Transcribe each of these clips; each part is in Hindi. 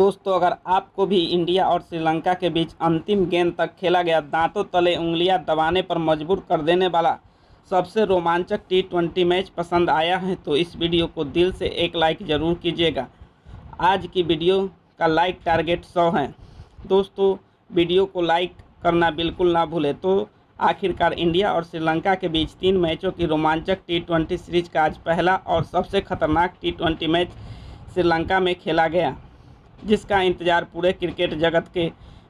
दोस्तों, अगर आपको भी इंडिया और श्रीलंका के बीच अंतिम गेंद तक खेला गया दांतों तले उंगलियां दबाने पर मजबूर कर देने वाला सबसे रोमांचक टी20 मैच पसंद आया है तो इस वीडियो को दिल से एक लाइक ज़रूर कीजिएगा। आज की वीडियो का लाइक टारगेट 100 है। दोस्तों, वीडियो को लाइक करना बिल्कुल ना भूलें। तो आखिरकार इंडिया और श्रीलंका के बीच 3 मैचों की रोमांचक टी20 सीरीज का आज पहला और सबसे खतरनाक टी20 मैच श्रीलंका में खेला गया, जिसका इंतजार पूरे क्रिकेट जगत के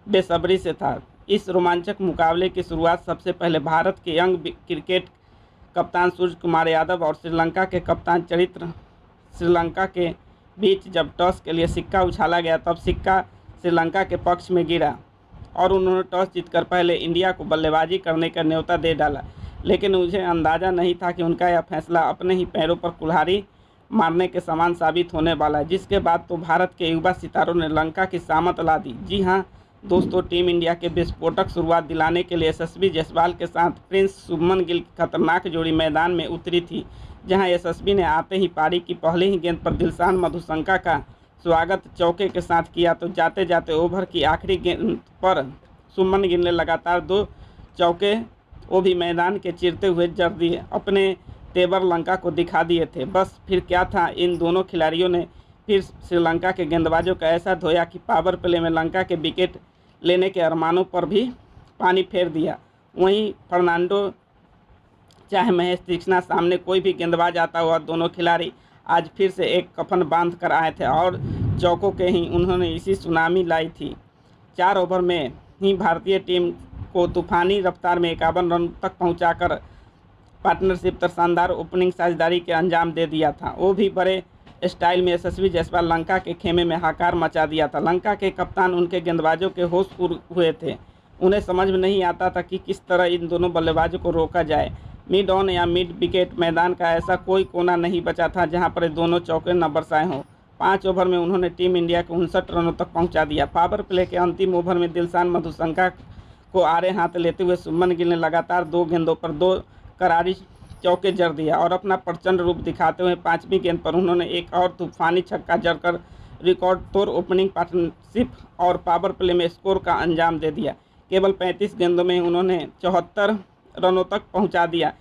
बेसब्री से था। इस रोमांचक मुकाबले की शुरुआत सबसे पहले भारत के यंग क्रिकेट कप्तान सूर्य कुमार यादव और श्रीलंका के कप्तान चरित्र श्रीलंका के बीच जब टॉस के लिए सिक्का उछाला गया, तब सिक्का श्रीलंका के पक्ष में गिरा और उन्होंने टॉस जीतकर पहले इंडिया को बल्लेबाजी करने का न्योता दे डाला। लेकिन मुझे अंदाज़ा नहीं था कि उनका यह फैसला अपने ही पैरों पर कुल्हाड़ी मारने के समान साबित होने वाला है, जिसके बाद तो भारत के युवा सितारों ने लंका की शामत ला दी। जी हां दोस्तों, टीम इंडिया के विस्फोटक शुरुआत दिलाने के लिए यशस्वी जायसवाल के साथ प्रिंस शुभमन गिल की खतरनाक जोड़ी मैदान में उतरी थी, जहां यशस्वी ने आते ही पारी की पहली ही गेंद पर दिलशान मधुशंका का स्वागत चौके के साथ किया, तो जाते जाते ओवर की आखिरी गेंद पर शुभमन गिल ने लगातार 2 चौके वो भी मैदान के चीरते हुए जड़ दिए, अपने तेवर लंका को दिखा दिए थे। बस फिर क्या था, इन दोनों खिलाड़ियों ने फिर श्रीलंका के गेंदबाजों का ऐसा धोया कि पावर प्ले में लंका के विकेट लेने के अरमानों पर भी पानी फेर दिया। वहीं फर्नांडो चाहे महेश तीक्ष्णा, सामने कोई भी गेंदबाज आता हुआ, दोनों खिलाड़ी आज फिर से एक कफन बांध कर आए थे और चौकों के ही उन्होंने इसी सुनामी लाई थी। 4 ओवर में ही भारतीय टीम को तूफानी रफ्तार में 51 रन तक पहुंचाकर पार्टनरशिप पर शानदार ओपनिंग साझेदारी के अंजाम दे दिया था। वो भी बड़े स्टाइल में यशस्वी जायसवाल लंका के खेमे में हाहाकार मचा दिया था। लंका के कप्तान उनके गेंदबाजों के होश उड़ हुए थे। उन्हें समझ में नहीं आता था कि किस तरह इन दोनों बल्लेबाजों को रोका जाए। मिड ऑन या मिड विकेट मैदान का ऐसा कोई कोना नहीं बचा था जहां पर दोनों चौके न बरसाए हों। 5 ओवर में उन्होंने टीम इंडिया को 59 रनों तक पहुँचा दिया। पावर प्ले के अंतिम ओवर में दिलशान मधुशंका को आड़े हाथ लेते हुए शुभमन गिल ने लगातार 2 गेंदों पर 2 करारी चौके जड़ दिया और अपना प्रचंड रूप दिखाते हुए 5वीं गेंद पर उन्होंने एक और तूफानी छक्का जड़कर रिकॉर्ड तोड़ ओपनिंग पार्टनरशिप और पावर प्ले में स्कोर का अंजाम दे दिया। केवल 35 गेंदों में उन्होंने 74 रनों तक पहुंचा दिया,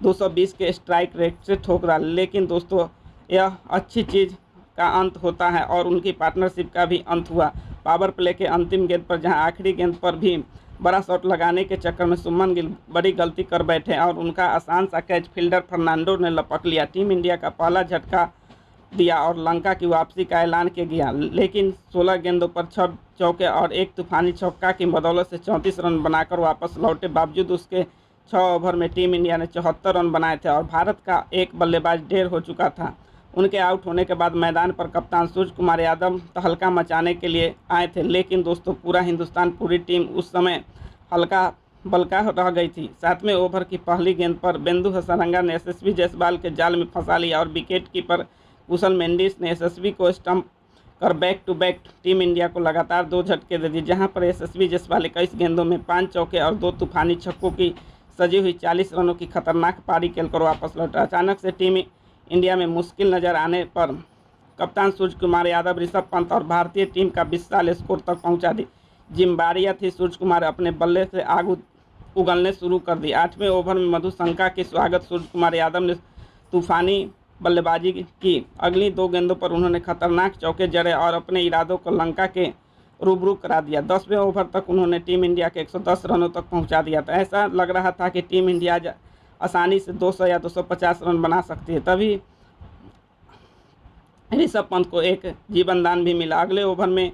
220 के स्ट्राइक रेट से ठोकरा। लेकिन दोस्तों, यह अच्छी चीज़ का अंत होता है और उनकी पार्टनरशिप का भी अंत हुआ। पावर प्ले के अंतिम गेंद पर जहां आखिरी गेंद पर भी बड़ा शॉट लगाने के चक्कर में शुभमन गिल बड़ी गलती कर बैठे और उनका आसान सा कैच फील्डर फर्नांडो ने लपक लिया। टीम इंडिया का पहला झटका दिया और लंका की वापसी का ऐलान किया गया। लेकिन 16 गेंदों पर 6 चौके और एक तूफानी छक्का की बदौलत से 34 रन बनाकर वापस लौटे। बावजूद उसके 6 ओवर में टीम इंडिया ने 74 रन बनाए थे और भारत का एक बल्लेबाज ढेर हो चुका था। उनके आउट होने के बाद मैदान पर कप्तान सूर्य कुमार यादव तहलका मचाने के लिए आए थे। लेकिन दोस्तों, पूरा हिंदुस्तान, पूरी टीम उस समय हल्का बल्का रह गई थी। 7वें ओवर की पहली गेंद पर बेंदु हसरंगा ने यशस्वी जायसवाल के जाल में फंसा लिया और विकेट कीपर कुशल मेंडिस ने यशस्वी को स्टंप कर back to back team India को लगातार 2 झटके दे दिए, जहां पर यशस्वी जायसवाल 21 गेंदों में 5 चौके और 2 तूफानी छक्कों की सजी हुई 40 रनों की खतरनाक पारी खेलकर वापस लौटा। अचानक से टीम इंडिया में मुश्किल नजर आने पर कप्तान सूर्य कुमार यादव, ऋषभ पंत और भारतीय टीम का विशाल स्कोर तक पहुंचा दी। जिम्बारिया थी, सूर्य कुमार अपने बल्ले से आग उगलने शुरू कर दी। 8वें ओवर में मधुशंका के स्वागत सूर्य कुमार यादव ने तूफानी बल्लेबाजी की। अगली 2 गेंदों पर उन्होंने खतरनाक चौके जड़े और अपने इरादों को लंका के रूबरू करा दिया। 10वें ओवर तक उन्होंने टीम इंडिया के 110 रनों तक पहुंचा दिया था। ऐसा लग रहा था कि टीम इंडिया आसानी से 200 या 250 रन बना सकती है। तभी ऋषभ पंत को एक जीवनदान भी मिला। अगले ओवर में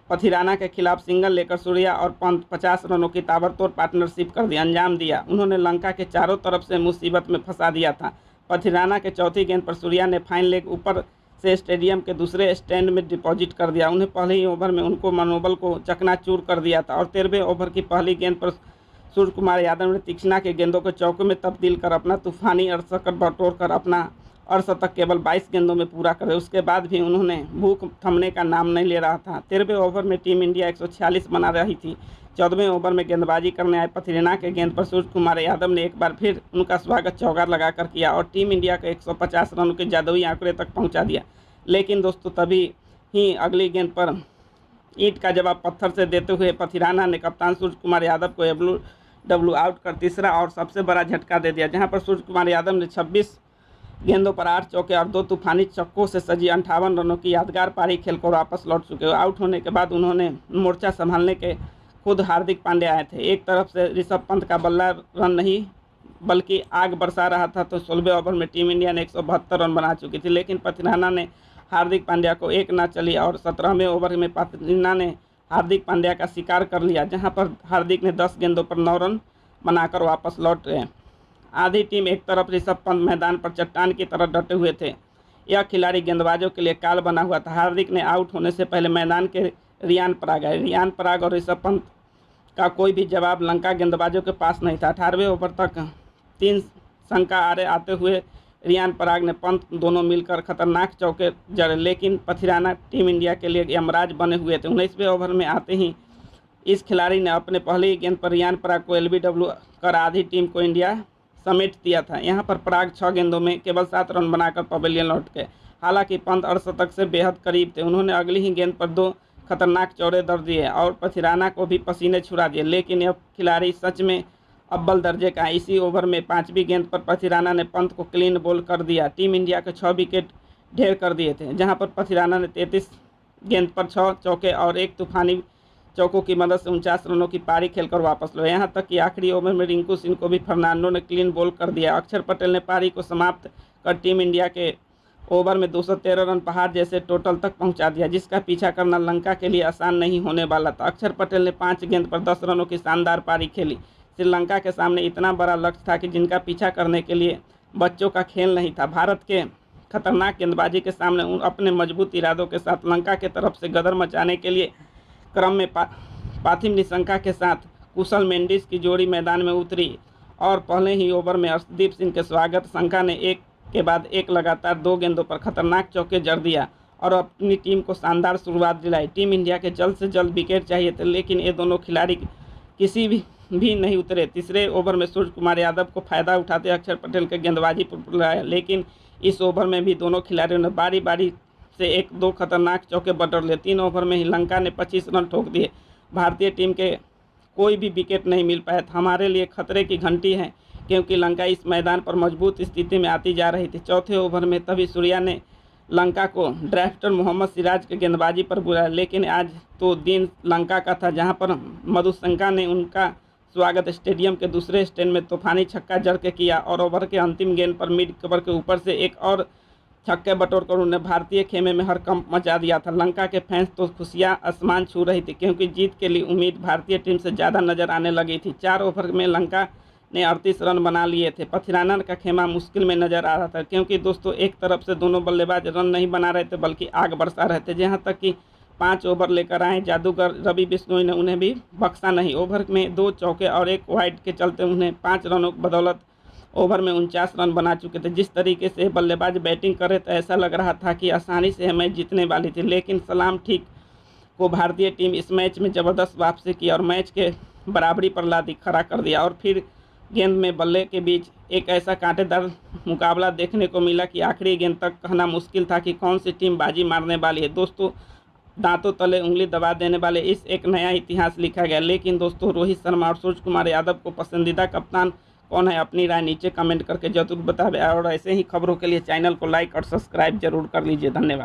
पथिराना के खिलाफ सिंगल लेकर सूर्या और पंत 50 रनों की ताबड़तोड़ पार्टनरशिप कर दी अंजाम दिया। उन्होंने लंका के चारों तरफ से मुसीबत में फंसा दिया था। पथिराना के चौथी गेंद पर सूर्या ने फाइन लेग ऊपर से स्टेडियम के दूसरे स्टैंड में डिपॉजिट कर दिया। उन्हें पहले ही ओवर में उनको मनोबल को चकनाचूर कर दिया था और 13वें ओवर की पहली गेंद पर सूर्य कुमार यादव ने तीक्ष्णा के गेंदों को चौके में तब्दील कर अपना तूफानी अर्धशतक बटोर कर अपना अर्धशतक केवल 22 गेंदों में पूरा करे। उसके बाद भी उन्होंने भूख थमने का नाम नहीं ले रहा था। 13वें ओवर में टीम इंडिया 146 बना रही थी। 14वें ओवर में गेंदबाजी करने आए पथिराना के गेंद पर सूर्य कुमार यादव ने एक बार फिर उनका स्वागत चौका लगाकर किया और टीम इंडिया को 150 रनों के जादुई आंकड़े तक पहुंचा दिया। लेकिन दोस्तों, तभी ही अगली गेंद पर ईंट का जवाब पत्थर से देते हुए पथिराना ने कप्तान सूर्य कुमार यादव को डब्ल्यू आउट कर तीसरा और सबसे बड़ा झटका दे दिया, जहां पर सूर्य कुमार यादव ने 26 गेंदों पर 8 चौके और 2 तूफानी छक्कों से सजी 58 रनों की यादगार पारी खेलकर वापस लौट चुके। आउट होने के बाद उन्होंने मोर्चा संभालने के खुद हार्दिक पांड्या आए थे। एक तरफ से ऋषभ पंत का बल्ला रन नहीं बल्कि आग बरसा रहा था, तो 16वें ओवर में टीम इंडिया ने 172 रन बना चुकी थी, लेकिन पथिराना ने हार्दिक पांड्या को एक न चली और 17वें ओवर में पथिराना ने हार्दिक पांड्या का शिकार कर लिया, जहां पर हार्दिक ने 10 गेंदों पर 9 रन बनाकर वापस लौट गए। आधी टीम एक तरफ ऋषभ पंत मैदान पर चट्टान की तरह डटे हुए थे। यह खिलाड़ी गेंदबाजों के लिए काल बना हुआ था। हार्दिक ने आउट होने से पहले मैदान के रियान पराग आए। रियान पराग और ऋषभ पंत का कोई भी जवाब लंका गेंदबाजों के पास नहीं था। 18वें ओवर तक 3 शंका आते हुए रियान पराग ने पंत दोनों मिलकर खतरनाक चौके जड़े, लेकिन पथिराना टीम इंडिया के लिए यमराज बने हुए थे। 19वें ओवर में आते ही इस खिलाड़ी ने अपने पहले ही गेंद पर रियान पराग को एलबीडब्ल्यू कर आधी टीम को इंडिया समेट दिया था। यहां पर पराग 6 गेंदों में केवल 7 रन बनाकर पवेलियन लौट गए। हालांकि पंत अर्धशतक से बेहद करीब थे। उन्होंने अगली ही गेंद पर 2 खतरनाक चौड़े दर दिए और पथिराना को भी पसीने छुड़ा दिए, लेकिन यह खिलाड़ी सच में अव्वल दर्जे का। इसी ओवर में 5वीं गेंद पर पथिराना ने पंत को क्लीन बोल कर दिया। टीम इंडिया के 6 विकेट ढेर कर दिए थे, जहां पर पथिराना ने 33 गेंद पर 6 चौके और 1 तूफानी चौकों की मदद से 49 रनों की पारी खेलकर वापस लौटे। यहां तक कि आखिरी ओवर में रिंकू सिंह को भी फर्नांडो ने क्लीन बोल कर दिया। अक्षर पटेल ने पारी को समाप्त कर टीम इंडिया के ओवर में 213 रन पहाड़ जैसे टोटल तक पहुंचा दिया, जिसका पीछा करना लंका के लिए आसान नहीं होने वाला था। अक्षर पटेल ने 5 गेंद पर 10 रनों की शानदार पारी खेली। श्रीलंका के सामने इतना बड़ा लक्ष्य था कि जिनका पीछा करने के लिए बच्चों का खेल नहीं था। भारत के खतरनाक गेंदबाजी के सामने अपने मजबूत इरादों के साथ लंका के तरफ से गदर मचाने के लिए क्रम में पाथिम निशंका के साथ कुशल मेंडिस की जोड़ी मैदान में उतरी और पहले ही ओवर में अर्शदीप सिंह के स्वागत शंका ने एक के बाद एक लगातार 2 गेंदों पर खतरनाक चौके जड़ दिया और अपनी टीम को शानदार शुरुआत दिलाई। टीम इंडिया के जल्द से जल्द विकेट चाहिए थे, लेकिन ये दोनों खिलाड़ी किसी भी नहीं उतरे। तीसरे ओवर में सूर्य कुमार यादव को फायदा उठाते अक्षर पटेल के गेंदबाजी पर बुलाया, लेकिन इस ओवर में भी दोनों खिलाड़ियों ने बारी बारी से 1-2 खतरनाक चौके बटोर लिए। 3 ओवर में ही लंका ने 25 रन ठोक दिए। भारतीय टीम के कोई भी विकेट नहीं मिल पाया था। हमारे लिए खतरे की घंटी है, क्योंकि लंका इस मैदान पर मजबूत स्थिति में आती जा रही थी। चौथे ओवर में तभी सूर्या ने लंका को ड्राफ्टर मोहम्मद सिराज के गेंदबाजी पर बुलाया, लेकिन आज तो दिन लंका का था, जहां पर मधुशंका ने उनका स्वागत स्टेडियम के दूसरे स्टैंड में तूफानी छक्का जड़ के किया और ओवर के अंतिम गेंद पर मिड कवर के ऊपर से एक और छक्के बटोर कर उन्हें भारतीय खेमे में हड़कंप मचा दिया था। लंका के फैंस तो खुशियां आसमान छू रही थी, क्योंकि जीत के लिए उम्मीद भारतीय टीम से ज़्यादा नजर आने लगी थी। 4 ओवर में लंका ने 38 रन बना लिए थे। पथिराना का खेमा मुश्किल में नजर आ रहा था, क्योंकि दोस्तों एक तरफ से दोनों बल्लेबाज रन नहीं बना रहे थे बल्कि आग बरसा रहे थे। जहां तक कि 5 ओवर लेकर आए जादूगर रवि बिश्नोई ने उन्हें भी बख्शा नहीं। ओवर में 2 चौके और 1 वाइड के चलते उन्हें 5 रनों की बदौलत ओवर में 49 रन बना चुके थे। जिस तरीके से बल्लेबाज बैटिंग करे तो ऐसा लग रहा था कि आसानी से मैच जीतने वाली थी, लेकिन सलाम ठीक को भारतीय टीम इस मैच में ज़बरदस्त वापसी की और मैच के बराबरी पर ला दी, खड़ा कर दिया। और फिर गेंद में बल्ले के बीच एक ऐसा कांटेदार मुकाबला देखने को मिला कि आखिरी गेंद तक कहना मुश्किल था कि कौन सी टीम बाजी मारने वाली है। दोस्तों, दांतों तले उंगली दबा देने वाले इस एक नया इतिहास लिखा गया। लेकिन दोस्तों, रोहित शर्मा और सूर्य कुमार यादव को पसंदीदा कप्तान कौन है, अपनी राय नीचे कमेंट करके जरूर बताएं और ऐसे ही खबरों के लिए चैनल को लाइक और सब्सक्राइब जरूर कर लीजिए। धन्यवाद।